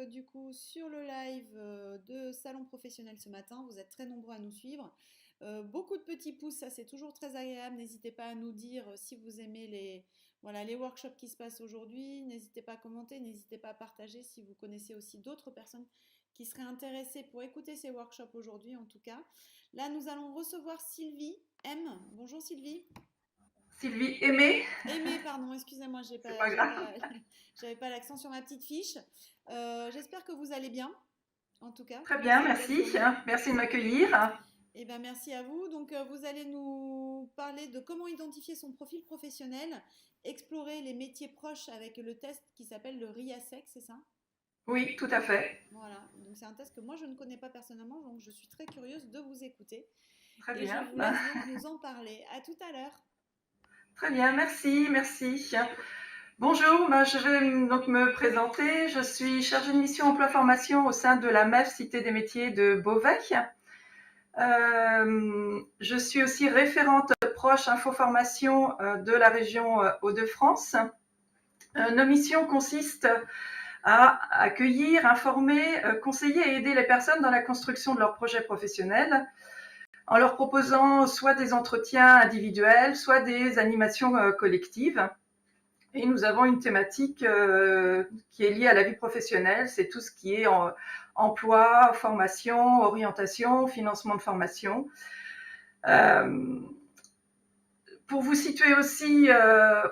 du coup sur le live de Salon Professionnel ce matin. Vous êtes très nombreux à nous suivre. Beaucoup de petits pouces, ça c'est toujours très agréable. N'hésitez pas à nous dire si vous aimez voilà, les workshops qui se passent aujourd'hui. N'hésitez pas à commenter, n'hésitez pas à partager si vous connaissez aussi d'autres personnes qui seraient intéressées pour écouter ces workshops aujourd'hui en tout cas. Là, nous allons recevoir Sylvie M. Bonjour Sylvie. Sylvie Aimé, Aimée, pardon, excusez-moi, c'est pas grave. j'avais pas l'accent sur ma petite fiche. J'espère que vous allez bien, en tout cas. Très bien, Passez une belle merci. journée. Merci de m'accueillir. Eh ben, merci à vous. Donc, vous allez nous parler de comment identifier son profil professionnel, explorer les métiers proches avec le test qui s'appelle le RIASEC, c'est ça? Oui, tout à fait. Voilà. Donc, c'est un test que moi, je ne connais pas personnellement, donc je suis très curieuse de vous écouter. Très Et je bien. vous laisse donc nous en parler. À tout à l'heure. Très bien, merci, merci. Bonjour, je vais donc me présenter. Je suis chargée de mission emploi-formation au sein de la MEF Cité des métiers de Beauvais. Je suis aussi référente proche info-formation de la région Hauts-de-France. Nos missions consistent à accueillir, informer, conseiller et aider les personnes dans la construction de leurs projets professionnels en leur proposant soit des entretiens individuels, soit des animations collectives. Et nous avons une thématique qui est liée à la vie professionnelle, c'est tout ce qui est emploi, formation, orientation, financement de formation. Pour vous situer aussi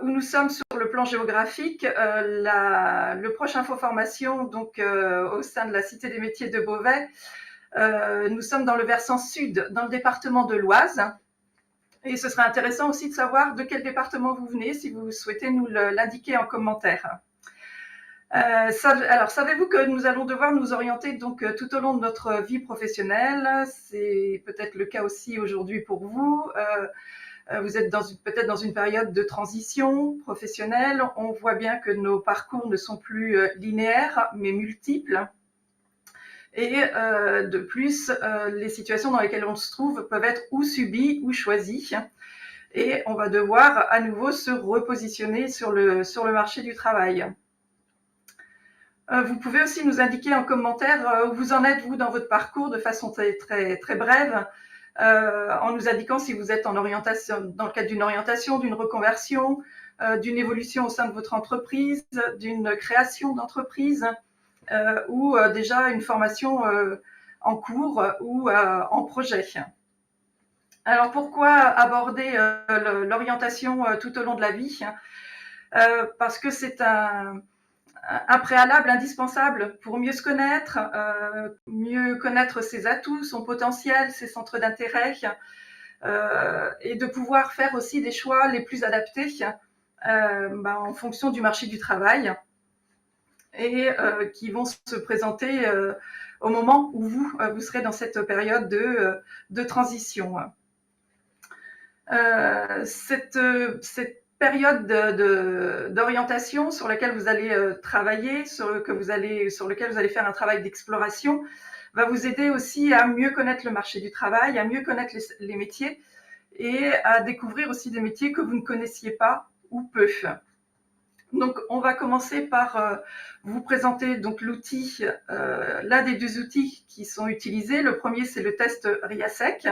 où nous sommes sur le plan géographique, le proche Infoformation, donc au sein de la Cité des métiers de Beauvais, nous sommes dans le versant sud, dans le département de l'Oise. Et ce serait intéressant aussi de savoir de quel département vous venez, si vous souhaitez nous l'indiquer en commentaire. Alors, savez-vous que nous allons devoir nous orienter donc tout au long de notre vie professionnelle? C'est peut-être le cas aussi aujourd'hui pour vous. Vous êtes peut-être dans une période de transition professionnelle. On voit bien que nos parcours ne sont plus linéaires, mais multiples. Et de plus, les situations dans lesquelles on se trouve peuvent être ou subies ou choisies. Et on va devoir à nouveau se repositionner sur le marché du travail. Vous pouvez aussi nous indiquer en commentaire où vous en êtes, vous, dans votre parcours, de façon très, très, très brève, en nous indiquant si vous êtes en orientation, dans le cadre d'une orientation, d'une reconversion, d'une évolution au sein de votre entreprise, d'une création d'entreprise, ou déjà une formation en cours ou en projet. Alors pourquoi aborder l'orientation tout au long de la vie? Parce que c'est un préalable indispensable pour mieux se connaître, mieux connaître ses atouts, son potentiel, ses centres d'intérêt, et de pouvoir faire aussi des choix les plus adaptés en fonction du marché du travail et qui vont se présenter au moment où vous serez dans cette période de transition. Cette période d'orientation sur laquelle vous allez travailler, sur lequel vous allez faire un travail d'exploration, va vous aider aussi à mieux connaître le marché du travail, à mieux connaître les métiers et à découvrir aussi des métiers que vous ne connaissiez pas ou peu. Donc, on va commencer par vous présenter donc l'outil, l'un des deux outils qui sont utilisés. Le premier, c'est le test RIASEC.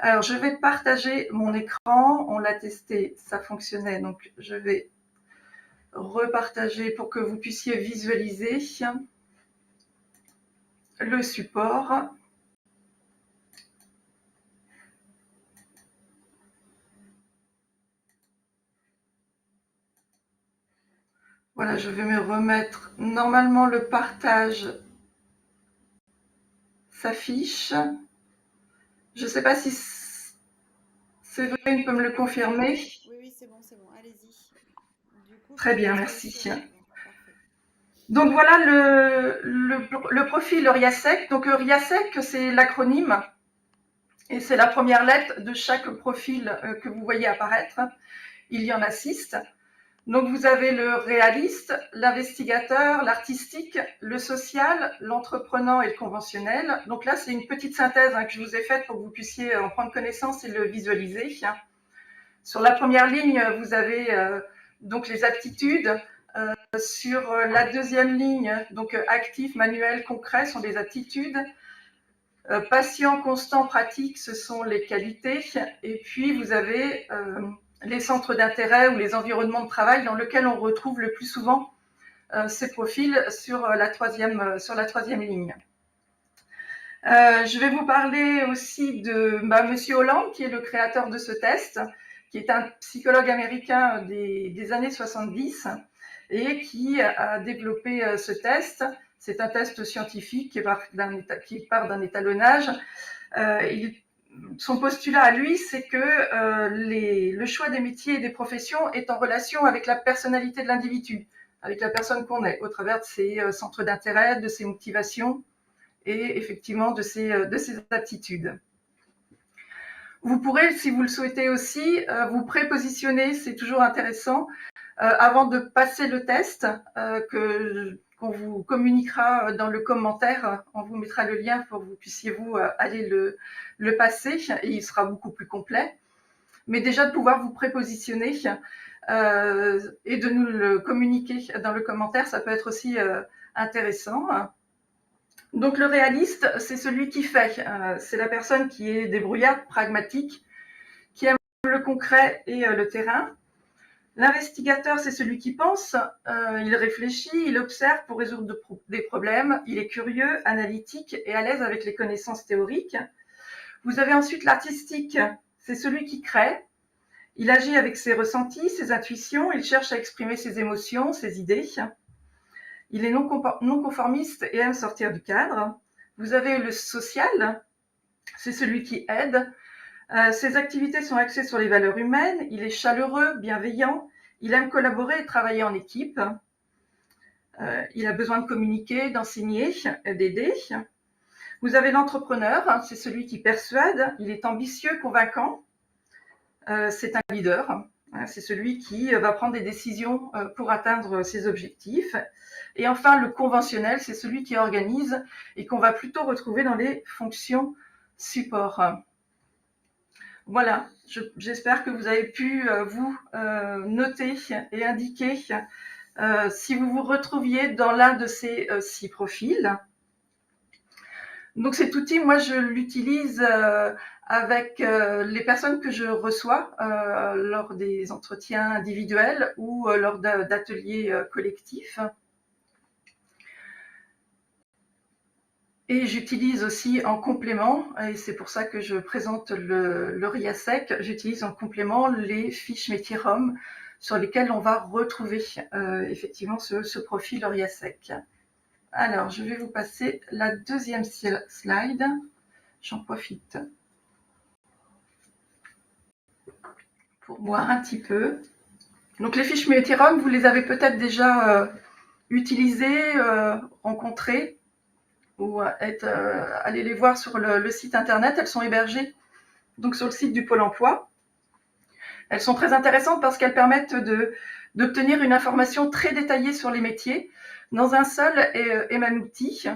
Alors, je vais partager mon écran. On l'a testé, ça fonctionnait. Donc, je vais repartager pour que vous puissiez visualiser le support. Voilà, je vais me remettre. Normalement, le partage s'affiche. Je ne sais pas si Séverine peut me le confirmer. Oui, oui, c'est bon, allez-y. Du coup, je Très vous bien, laisse merci. suivre. Parfait. Donc voilà le profil RIASEC. Donc RIASEC, c'est l'acronyme et c'est la première lettre de chaque profil que vous voyez apparaître. Il y en a 6. Donc vous avez le réaliste, l'investigateur, l'artistique, le social, l'entreprenant et le conventionnel. Donc là, c'est une petite synthèse que je vous ai faite pour que vous puissiez en prendre connaissance et le visualiser. Sur la première ligne, vous avez donc les aptitudes, Sur la deuxième ligne, donc actif, manuel, concret sont des aptitudes. Patient, constant, pratique, ce sont les qualités. Et puis, vous avez les centres d'intérêt ou les environnements de travail dans lesquels on retrouve le plus souvent ces profils sur la troisième ligne. Je vais vous parler aussi de Monsieur Holland, qui est le créateur de ce test, qui est un psychologue américain des années 70 et qui a développé ce test. C'est un test scientifique qui part d'un étalonnage. Son postulat à lui, c'est que le choix des métiers et des professions est en relation avec la personnalité de l'individu, avec la personne qu'on est, au travers de ses centres d'intérêt, de ses motivations et effectivement de ses aptitudes. Vous pourrez, si vous le souhaitez aussi, vous prépositionner, c'est toujours intéressant, avant de passer le test qu'on vous communiquera dans le commentaire. On vous mettra le lien pour que vous puissiez aller le passer et il sera beaucoup plus complet. Mais déjà de pouvoir vous prépositionner et de nous le communiquer dans le commentaire, ça peut être aussi intéressant. Donc le réaliste, c'est celui qui fait. C'est la personne qui est débrouillarde, pragmatique, qui aime le concret et le terrain. L'investigateur, c'est celui qui pense, il réfléchit, il observe pour résoudre des problèmes, il est curieux, analytique et à l'aise avec les connaissances théoriques. Vous avez ensuite l'artistique, c'est celui qui crée. Il agit avec ses ressentis, ses intuitions, il cherche à exprimer ses émotions, ses idées. Il est non conformiste et aime sortir du cadre. Vous avez le social, c'est celui qui aide. Ses activités sont axées sur les valeurs humaines. Il est chaleureux, bienveillant. Il aime collaborer et travailler en équipe. Il a besoin de communiquer, d'enseigner, d'aider. Vous avez l'entrepreneur, c'est celui qui persuade. Il est ambitieux, convaincant. C'est un leader. C'est celui qui va prendre des décisions pour atteindre ses objectifs. Et enfin, le conventionnel, c'est celui qui organise et qu'on va plutôt retrouver dans les fonctions support. Voilà, j'espère que vous avez pu vous noter et indiquer si vous vous retrouviez dans l'un de ces 6 profils. Donc cet outil, moi je l'utilise avec les personnes que je reçois lors des entretiens individuels ou lors d'ateliers collectifs. Et j'utilise aussi en complément, et c'est pour ça que je présente le RIASEC, j'utilise en complément les fiches métiers ROM sur lesquelles on va retrouver effectivement ce profil RIASEC. Alors, je vais vous passer la deuxième slide. J'en profite pour boire un petit peu. Donc, les fiches métiers ROM, vous les avez peut-être déjà utilisées, rencontrées, ou aller les voir sur le site internet. Elles sont hébergées donc sur le site du Pôle emploi. Elles sont très intéressantes parce qu'elles permettent d'obtenir une information très détaillée sur les métiers dans un seul et même outil.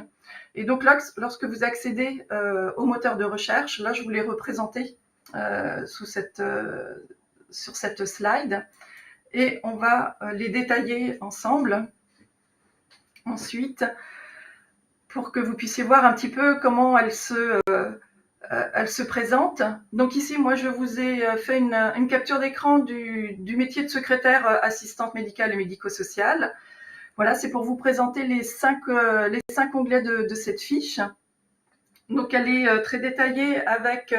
Et donc là, lorsque vous accédez au moteur de recherche, là je vous l'ai représenté sur cette slide et on va les détailler ensemble ensuite pour que vous puissiez voir un petit peu comment elles se présentent. Donc ici, moi, je vous ai fait une capture d'écran du métier de secrétaire assistante médicale et médico-sociale. Voilà, c'est pour vous présenter les 5 onglets de cette fiche. Donc elle est très détaillée avec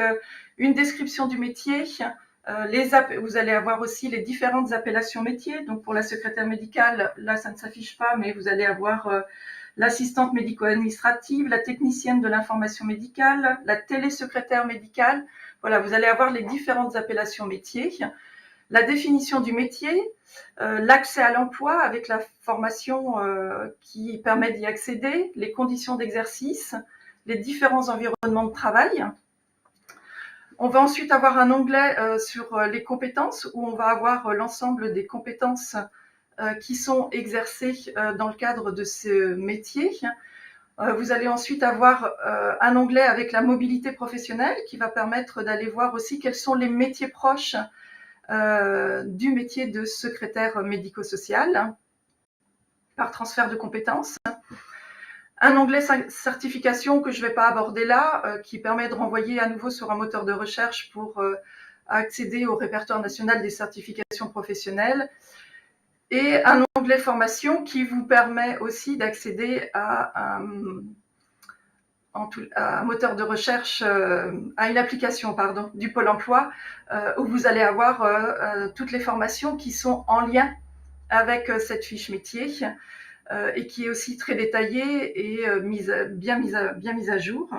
une description du métier. Vous allez avoir aussi les différentes appellations métiers. Donc pour la secrétaire médicale, là ça ne s'affiche pas, mais vous allez avoir l'assistante médico-administrative, la technicienne de l'information médicale, la télésecrétaire médicale. Voilà, vous allez avoir les différentes appellations métiers, la définition du métier, l'accès à l'emploi avec la formation qui permet d'y accéder, les conditions d'exercice, les différents environnements de travail. On va ensuite avoir un onglet sur les compétences où on va avoir l'ensemble des compétences qui sont exercées dans le cadre de ce métier. Vous allez ensuite avoir un onglet avec la mobilité professionnelle qui va permettre d'aller voir aussi quels sont les métiers proches du métier de secrétaire médico-social. par transfert de compétences. Un onglet certification que je ne vais pas aborder là, qui permet de renvoyer à nouveau sur un moteur de recherche pour accéder au répertoire national des certifications professionnelles. Et un onglet formation qui vous permet aussi d'accéder à un moteur de recherche, à une application du Pôle emploi, où vous allez avoir toutes les formations qui sont en lien avec cette fiche métier, et qui est aussi très détaillée et bien mise à jour.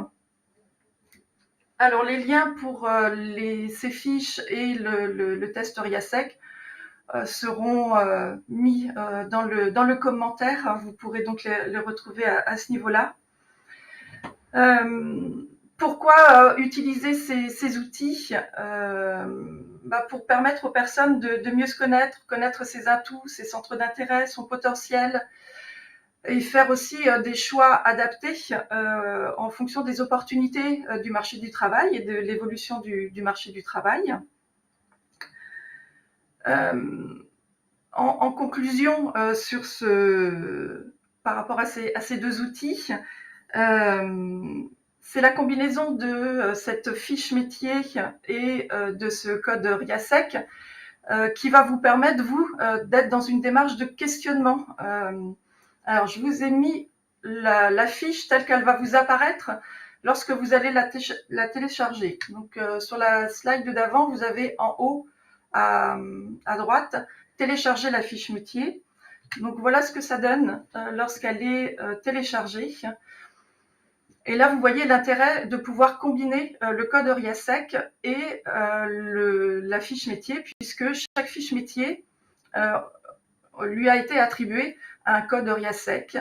Alors les liens pour ces fiches et le test RIASEC seront mis dans le commentaire. Vous pourrez donc les retrouver à ce niveau-là. Pourquoi utiliser ces outils? Pour permettre aux personnes de mieux se connaître ses atouts, ses centres d'intérêt, son potentiel, et faire aussi des choix adaptés en fonction des opportunités du marché du travail et de l'évolution du marché du travail. En conclusion, par rapport à ces deux outils, c'est la combinaison de cette fiche métier et de ce code RIASEC qui va vous permettre, vous, d'être dans une démarche de questionnement. Alors, je vous ai mis la fiche telle qu'elle va vous apparaître lorsque vous allez la télécharger. Donc, sur la slide d'avant, vous avez en haut à droite, télécharger la fiche métier. Donc, voilà ce que ça donne lorsqu'elle est téléchargée. Et là, vous voyez l'intérêt de pouvoir combiner le code RIASEC et la fiche métier, puisque chaque fiche métier lui a été attribué un code RIASEC.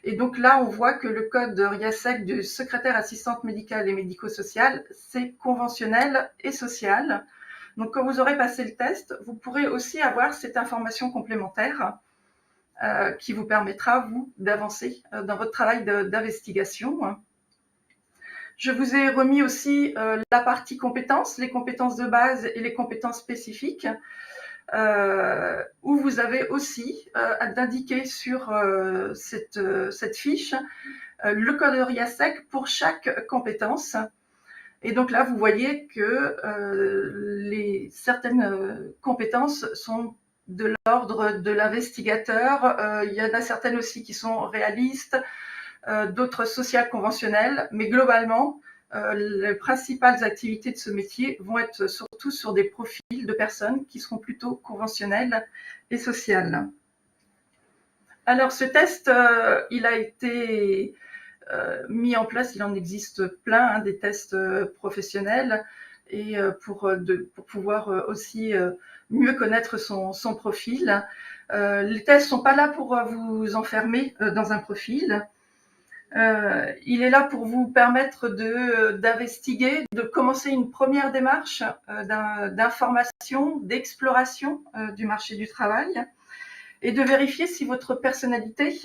Et donc là, on voit que le code RIASEC de secrétaire assistante médicale et médico-sociale, c'est conventionnel et social. Donc quand vous aurez passé le test, vous pourrez aussi avoir cette information complémentaire qui vous permettra, vous, d'avancer dans votre travail d'investigation. Je vous ai remis aussi la partie compétences, les compétences de base et les compétences spécifiques, où vous avez aussi d'indiquer sur cette fiche le code RIASEC pour chaque compétence. Et donc là, vous voyez que certaines compétences sont de l'ordre de l'investigateur. Il y en a certaines aussi qui sont réalistes, d'autres sociales conventionnelles, mais globalement, les principales activités de ce métier vont être surtout sur des profils de personnes qui seront plutôt conventionnelles et sociales. Alors ce test, il a été mis en place, il en existe plein, des tests professionnels, et pour pouvoir aussi mieux connaître son profil. Les tests ne sont pas là pour vous enfermer dans un profil. Il est là pour vous permettre d'investiguer, de commencer une première démarche d'information, d'exploration du marché du travail, et de vérifier si votre personnalité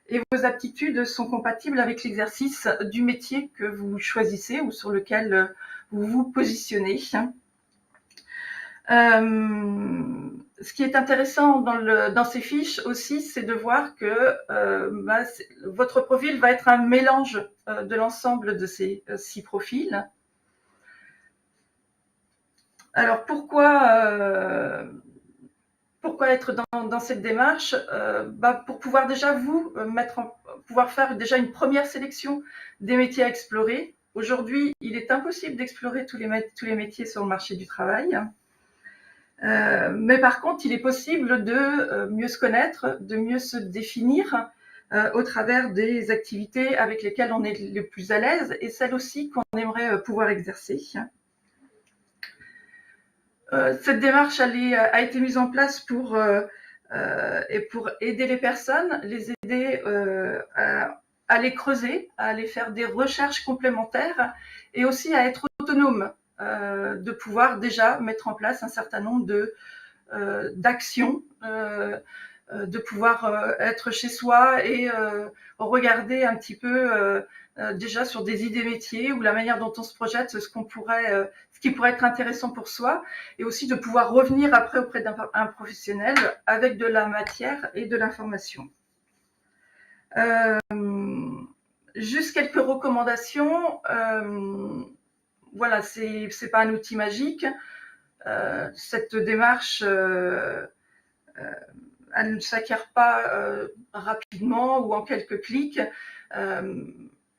et vos aptitudes sont compatibles avec l'exercice du métier que vous choisissez ou sur lequel vous vous positionnez. Ce qui est intéressant dans ces fiches aussi, c'est de voir que votre profil va être un mélange de l'ensemble de ces 6 profils. Alors pourquoi être dans cette démarche? Pour pouvoir déjà pouvoir faire déjà une première sélection des métiers à explorer. Aujourd'hui, il est impossible d'explorer tous les métiers sur le marché du travail. Mais par contre, il est possible de mieux se connaître, de mieux se définir au travers des activités avec lesquelles on est le plus à l'aise et celles aussi qu'on aimerait pouvoir exercer. Cette démarche a été mise en place pour aider les personnes, les aider à les creuser, à aller faire des recherches complémentaires et aussi à être autonomes. De pouvoir déjà mettre en place un certain nombre d'actions, de pouvoir être chez soi et regarder un petit peu déjà sur des idées métiers ou la manière dont on se projette, ce qui pourrait être intéressant pour soi, et aussi de pouvoir revenir après auprès d'un professionnel avec de la matière et de l'information. Euh, Juste quelques recommandations. Voilà, c'est pas un outil magique. Cette démarche, elle ne s'acquiert pas rapidement ou en quelques clics. Euh,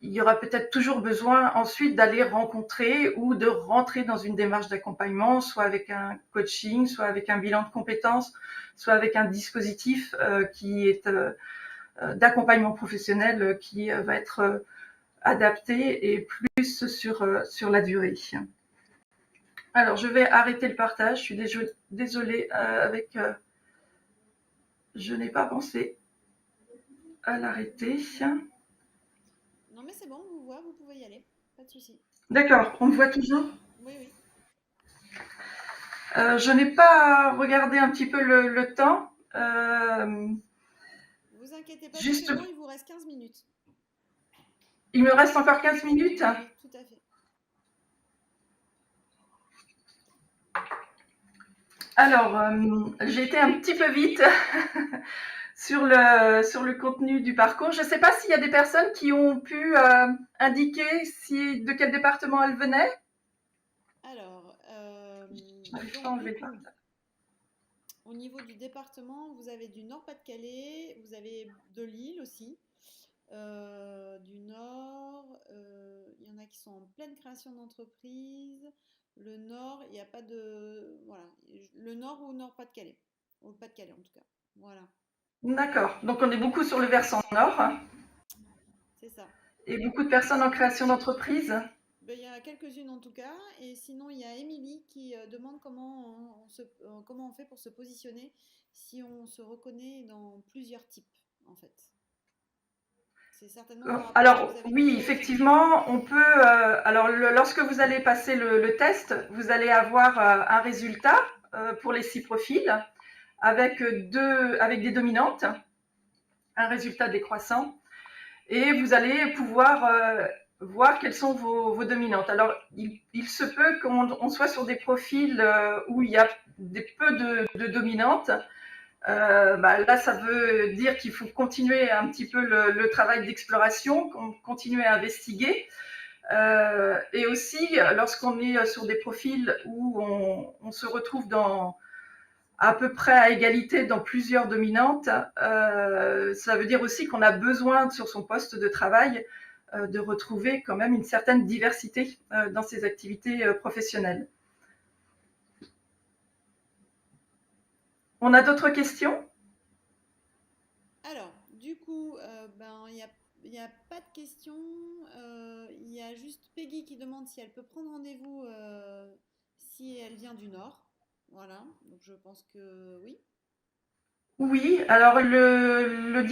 il y aura peut-être toujours besoin ensuite d'aller rencontrer ou de rentrer dans une démarche d'accompagnement, soit avec un coaching, soit avec un bilan de compétences, soit avec un dispositif qui est d'accompagnement professionnel qui va être adapté et plus sur la durée. Alors, je vais arrêter le partage. Je suis désolée avec. Je n'ai pas pensé à l'arrêter. Non, mais c'est bon, on vous voit, vous pouvez y aller. Pas de souci. D'accord, on me voit toujours. Oui, oui. Je n'ai pas regardé un petit peu le temps. Vous inquiétez pas, tout est Juste, bon, il vous reste 15 minutes. il me reste encore 15 minutes. Oui, oui, tout à fait. Alors, j'ai été un petit peu vite sur le contenu du parcours. Je ne sais pas s'il y a des personnes qui ont pu indiquer de quel département elles venaient. Alors, Je n'arrive pas à donc du enlever le coup, partage. au niveau du département, vous avez du Nord-Pas-de-Calais, vous avez de Lille aussi, du Nord, il y en a qui sont en pleine création d'entreprise. Le Nord, il n'y a pas de... Voilà, le Nord ou Nord-Pas-de-Calais, ou Pas-de-Calais en tout cas. Voilà, D'accord. Donc, on est beaucoup sur le versant nord hein, c'est ça. et beaucoup de personnes en création d'entreprise. Ben, il y a quelques-unes en tout cas, et sinon il y a Émilie qui demande comment on fait pour se positionner si on se reconnaît dans plusieurs types en fait. C'est certainement par rapport à ce que Alors vous avez dit. oui, effectivement, on peut. Alors lorsque vous allez passer le test, vous allez avoir un résultat pour les 6 profils avec des dominantes, un résultat décroissant, et vous allez pouvoir voir quelles sont vos dominantes. Alors il se peut qu'on soit sur des profils où il y a peu de dominantes. Là, ça veut dire qu'il faut continuer un petit peu le travail d'exploration, continuer à investiguer. Et aussi, lorsqu'on est sur des profils où on se retrouve à peu près à égalité dans plusieurs dominantes, ça veut dire aussi qu'on a besoin sur son poste de travail de retrouver quand même une certaine diversité dans ses activités professionnelles. On a d'autres questions? Alors, du coup, il y a pas de questions. Il y a juste Peggy qui demande si elle peut prendre rendez-vous si elle vient du Nord. Voilà, donc je pense que oui. Oui, alors le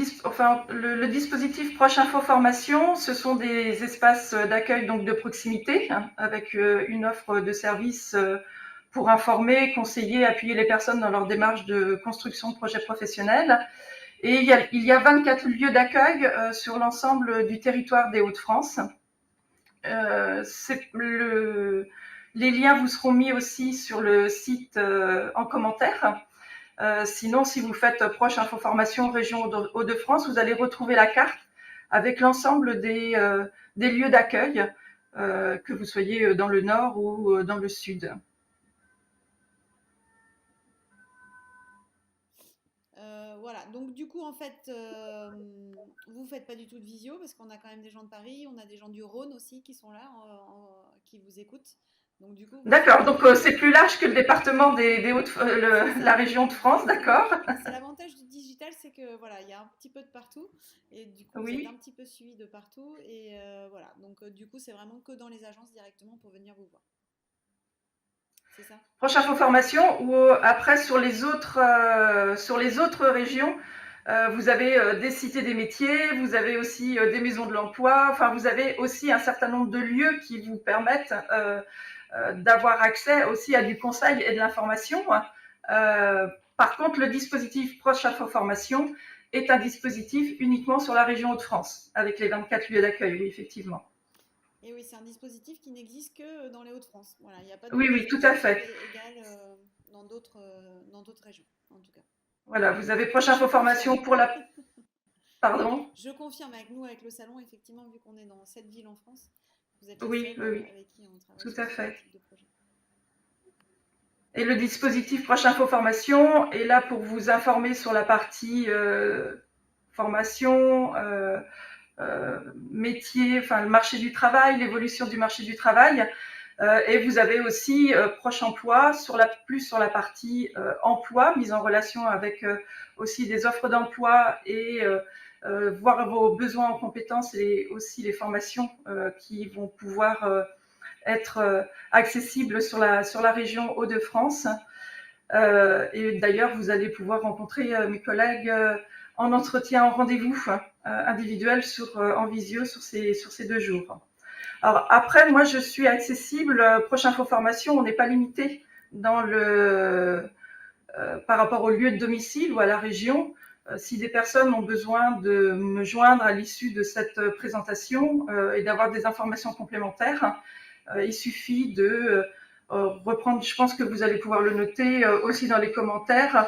dispositif Proche Info Formation, ce sont des espaces d'accueil donc de proximité hein, avec une offre de services pour informer, conseiller, appuyer les personnes dans leur démarche de construction de projets professionnels. Et il y a 24 lieux d'accueil sur l'ensemble du territoire des Hauts-de-France. Euh, les liens vous seront mis aussi sur le site en commentaire. Sinon, si vous faites Proche Info Formation Région Hauts-de-France, vous allez retrouver la carte avec l'ensemble des lieux d'accueil, que vous soyez dans le nord ou dans le sud. Voilà, donc du coup, en fait, vous faites pas du tout de visio parce qu'on a quand même des gens de Paris, on a des gens du Rhône aussi qui sont là, qui vous écoutent. Donc du coup, vous D'accord, donc serez... c'est plus large que le département des Hauts C'est la ça, région de France, d'accord? exactement. C'est l'avantage du digital, c'est que voilà, il y a un petit peu de partout et du coup, vous êtes un Oui. petit peu suivi de partout et voilà. Donc du coup, c'est vraiment que dans les agences directement pour venir vous voir. C'est ça? Proche Info Formation, ou après sur les autres régions, vous avez des cités des métiers, vous avez aussi des maisons de l'emploi, enfin vous avez aussi un certain nombre de lieux qui vous permettent d'avoir accès aussi à du conseil et de l'information. Euh, Par contre, le dispositif Proche Info Formation est un dispositif uniquement sur la région Hauts-de-France, avec les 24 lieux d'accueil, oui, effectivement. Et oui, c'est un dispositif qui n'existe que dans les Hauts-de-France. Voilà, il n'y a pas de Oui, oui, tout à dispositif fait. égal dans d'autres régions, en tout cas. Voilà, vous avez Donc Proche je Info confirme. Formation pour la Pardon? Je confirme avec nous, avec le salon, effectivement, vu qu'on est dans 7 villes en France, vous êtes les Oui, seuls oui, oui, avec qui on travaille tout sur à ce fait. type de projet. Et le dispositif Proche Info Formation est là pour vous informer sur la partie formation, métier, enfin le marché du travail, l'évolution du marché du travail. Et vous avez aussi Proche Emploi plus sur la partie emploi, mise en relation avec aussi des offres d'emploi et voir vos besoins en compétences et aussi les formations qui vont pouvoir être accessibles sur la région Hauts-de-France. Et d'ailleurs, vous allez pouvoir rencontrer mes collègues en entretien, en rendez-vous individuel en visio sur ces 2 jours. Alors après, moi, je suis accessible. Proche Info Formation, on n'est pas limité par rapport au lieu de domicile ou à la région. Si des personnes ont besoin de me joindre à l'issue de cette présentation et d'avoir des informations complémentaires, il suffit de reprendre, je pense que vous allez pouvoir le noter aussi dans les commentaires,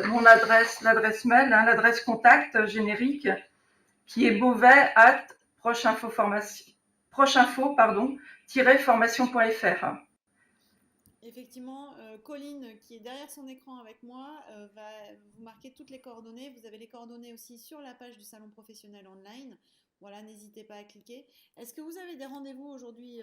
mon adresse, l'adresse mail, l'adresse contact générique qui est beauvais@procheinfo-formation.fr. Effectivement, Colline, qui est derrière son écran avec moi, va vous marquer toutes les coordonnées. Vous avez les coordonnées aussi sur la page du salon professionnel online. Voilà, n'hésitez pas à cliquer. Est-ce que vous avez des rendez-vous aujourd'hui,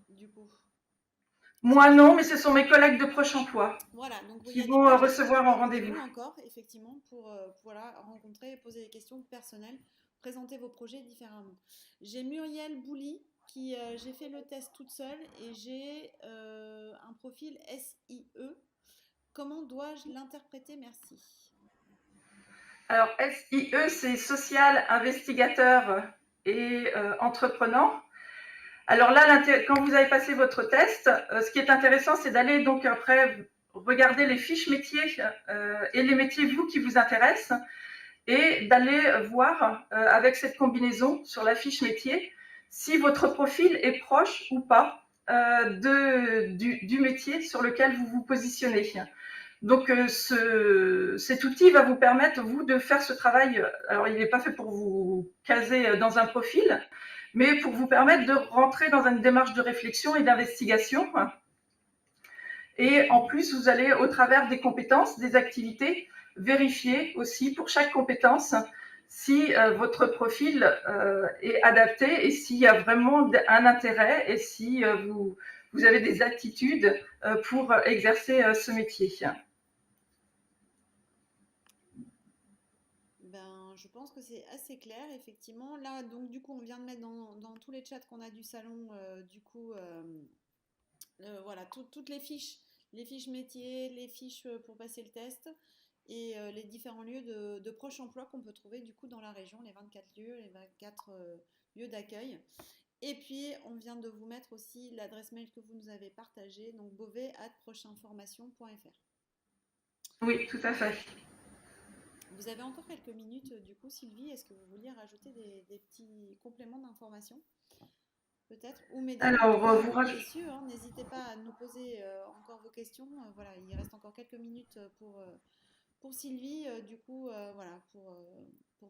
du coup? Est-ce que Moi vous non, avez... mais ce sont mes collègues de Proche Emploi Voilà, donc il y qui a des vont places recevoir disponibles en de rendez-vous rendez-vous. encore, effectivement, pour voilà, rencontrer et poser des questions personnelles, présenter vos projets différemment. J'ai Muriel Bouli, j'ai fait le test toute seule et j'ai un profil SIE. Comment dois-je l'interpréter? Merci. Alors, SIE, c'est Social Investigateur et Entreprenant. Alors là, quand vous avez passé votre test, ce qui est intéressant, c'est d'aller donc après regarder les fiches métiers et les métiers, vous, qui vous intéressent, et d'aller voir avec cette combinaison sur la fiche métier si votre profil est proche ou pas du métier sur lequel vous vous positionnez. Donc cet outil va vous permettre, vous, de faire ce travail. Alors, il n'est pas fait pour vous caser dans un profil, mais pour vous permettre de rentrer dans une démarche de réflexion et d'investigation. Et en plus, vous allez, au travers des compétences, des activités, vérifier aussi pour chaque compétence si votre profil est adapté et s'il y a vraiment un intérêt et si vous avez des aptitudes pour exercer ce métier. Ben, je pense que c'est assez clair, effectivement. Là, donc, du coup, on vient de mettre dans tous les chats qu'on a du salon, voilà, toutes les fiches métiers, les fiches pour passer le test et les différents lieux de proche emploi qu'on peut trouver du coup dans la région, les 24 lieux, les 24 lieux d'accueil. Et puis, on vient de vous mettre aussi l'adresse mail que vous nous avez partagée, donc beauvais@procheinformation.fr. Oui, tout à fait. Vous avez encore quelques minutes, du coup, Sylvie, est-ce que vous vouliez rajouter des petits compléments d'information peut-être? Ou mesdames, en tout Alors, cas, vous ou rajoutez. messieurs, hein, n'hésitez pas à nous poser encore vos questions. Voilà, il reste encore quelques minutes pour Sylvie, voilà, pour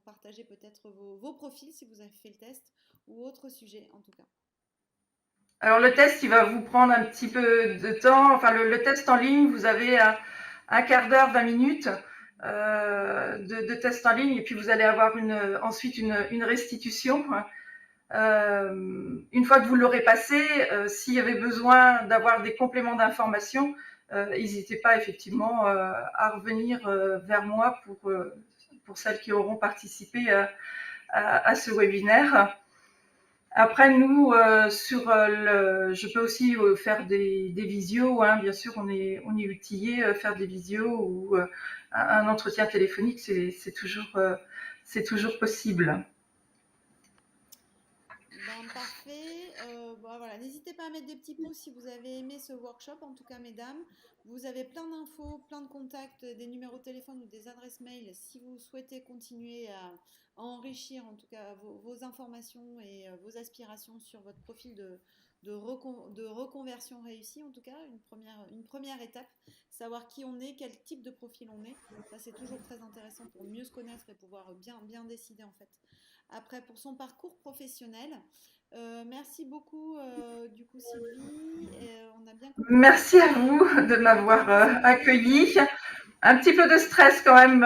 partager peut-être vos profils si vous avez fait le test ou autre sujet en tout cas. Alors, le test, il va vous prendre un petit peu de temps. Enfin, le test en ligne, vous avez un quart d'heure, 20 minutes de test en ligne, et puis vous allez avoir ensuite une restitution. Une fois que vous l'aurez passé, s'il y avait besoin d'avoir des compléments d'information, n'hésitez pas effectivement à revenir vers moi pour celles qui auront participé à ce webinaire. Après, nous, je peux aussi faire des visios, hein, bien sûr, on est outillé, faire des visios ou un entretien téléphonique, c'est toujours possible. Ben, parfait. Bon, voilà. N'hésitez pas à mettre des petits pouces si vous avez aimé ce workshop. En tout cas, mesdames, vous avez plein d'infos, plein de contacts, des numéros de téléphone ou des adresses mail si vous souhaitez continuer à enrichir en tout cas vos informations et vos aspirations sur votre profil de de reconversion réussie, en tout cas, une première étape, savoir qui on est, quel type de profil on est. Ça, c'est toujours très intéressant pour mieux se connaître et pouvoir bien décider, en fait. Après, pour son parcours professionnel, merci beaucoup, du coup, Sylvie. Et, on a bien compris. Merci à vous de m'avoir accueilli. Un petit peu de stress quand même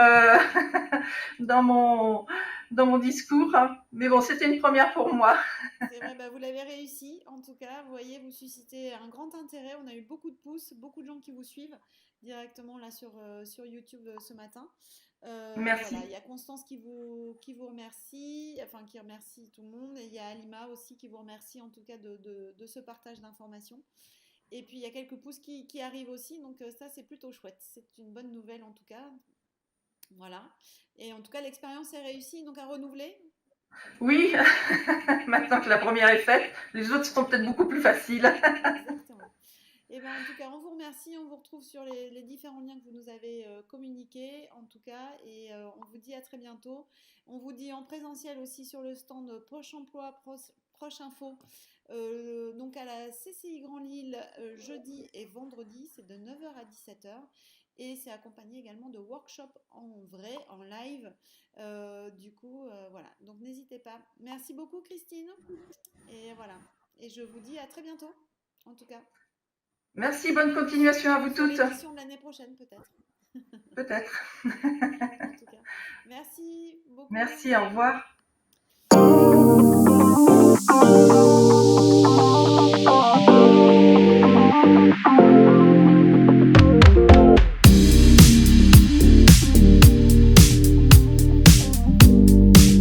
dans mon discours, mais bon, c'était une première pour moi. C'est vrai, bah, vous l'avez réussi. En tout cas, vous voyez, vous suscitez un grand intérêt. On a eu beaucoup de pouces, beaucoup de gens qui vous suivent directement là sur YouTube ce matin. Voilà, Merci. il y a Constance qui vous remercie, enfin qui remercie tout le monde. Et il y a Alima aussi qui vous remercie en tout cas de ce partage d'informations. Et puis il y a quelques pouces qui arrivent aussi, donc ça c'est plutôt chouette. C'est une bonne nouvelle en tout cas. Voilà. Et en tout cas, l'expérience est réussie, donc à renouveler. Oui, maintenant que la première est faite, les autres seront peut-être beaucoup plus faciles. Exactement. Et ben, en tout cas, on vous remercie. On vous retrouve sur les différents liens que vous nous avez communiqués, en tout cas. Et on vous dit à très bientôt. On vous dit en présentiel aussi sur le stand Proche Emploi, Proche Info. Donc à la CCI Grand Lille, jeudi et vendredi, c'est de 9h à 17h. Et c'est accompagné également de workshops en vrai, en live. Du coup, voilà. Donc n'hésitez pas. Merci beaucoup, Christine. Et voilà. Et je vous dis à très bientôt, en tout cas. Merci, bonne continuation à vous Sur toutes. l'édition de l'année prochaine, peut-être. Peut-être. En tout cas. Merci beaucoup. Merci, au revoir. Au revoir.